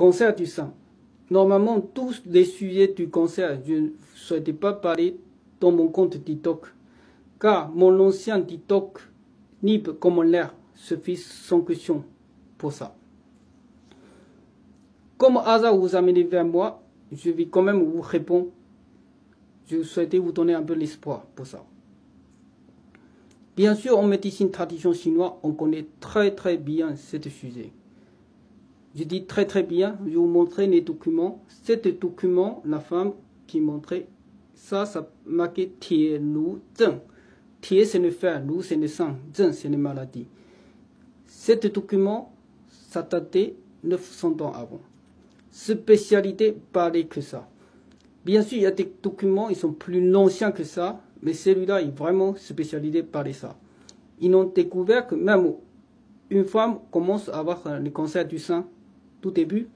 Cancer du sein. Normalement, tous les sujets du cancer, je ne souhaitais pas parler dans mon compte TikTok, car mon ancien TikTok libre comme l'air suffit sans question pour ça. Comme hasard vous amenez vers moi, je vais quand même vous répondre. Je souhaitais vous donner un peu l'espoir pour ça. Bien sûr, en médecine traditionnelle chinoise, on connaît très bien ce sujet. Je dis très bien, je vais vous montrer les documents. Cet document, la femme qui montrait, ça marquait Tie Lu Zheng. Tie c'est le fer, Lu c'est le sang, Zheng c'est les maladies. Cet document, ça datait 900 ans avant. Spécialité parlait que ça. Bien sûr, il y a des documents, ils sont plus anciens que ça, mais celui-là est vraiment spécialisé par ça. Ils ont découvert que même une femme commence à avoir le cancer du sein, tout début,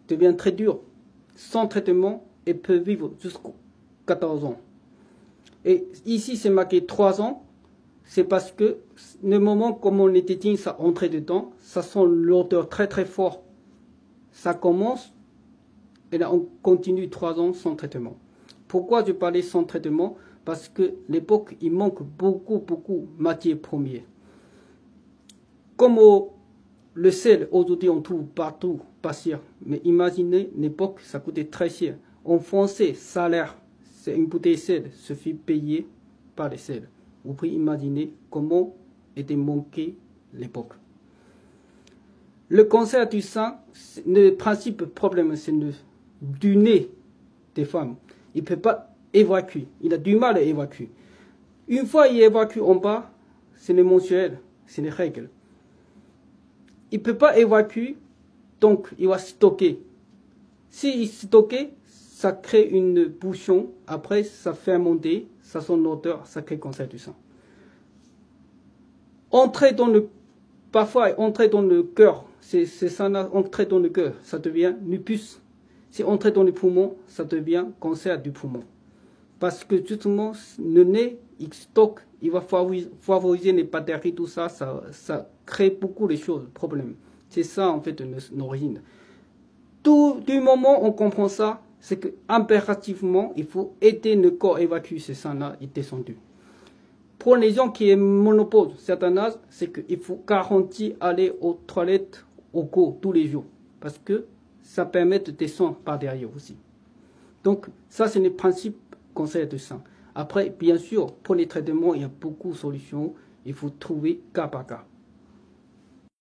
devient très dur. Sans traitement, elle peut vivre jusqu'à 14 ans. Et ici, c'est marqué 3 ans, c'est parce que le moment comme on était ça entrait dedans, ça sent l'odeur très fort. Ça commence, et là on continue 3 ans sans traitement. Pourquoi je parlais sans traitement? Parce que l'époque, il manque beaucoup de matières premières. Comme le sel, aujourd'hui on trouve partout, pas cher. Mais imaginez, l'époque, ça coûtait très cher. En français, salaire, c'est une bouteille de sel, se fait payer par les sels. Vous pouvez imaginer comment était manqué l'époque. Le cancer du sein, le principe problème, c'est du nez des femmes. Il ne peut pas évacuer. Il a du mal à évacuer. Une fois il évacue en bas, c'est le mensuel, c'est les règles. Il ne peut pas évacuer, donc il va stocker. S'il stocke, ça crée une bouchon. Après, ça fait monter, ça sent l'odeur, ça crée cancer du sein. Parfois, entrer dans le cœur, c'est ça, entrer dans le cœur, ça devient lupus. Si entrer dans les poumons, ça devient cancer du poumon. Parce que justement, le nez, il stocke, il va favoriser les bactéries, tout ça, ça crée beaucoup de choses, problèmes. C'est ça, en fait, l'origine. Du moment où on comprend ça, c'est que impérativement, il faut aider le corps à évacuer ce sang-là et descendu. Pour les gens qui ont monopause, certain âge, c'est qu'il faut garantir aller aux toilettes au cours tous les jours. Parce que ça permet de descendre par derrière aussi. Donc, ça, c'est le principe cancer du sein. Après, bien sûr, pour les traitements, il y a beaucoup de solutions. Il faut trouver cas par cas.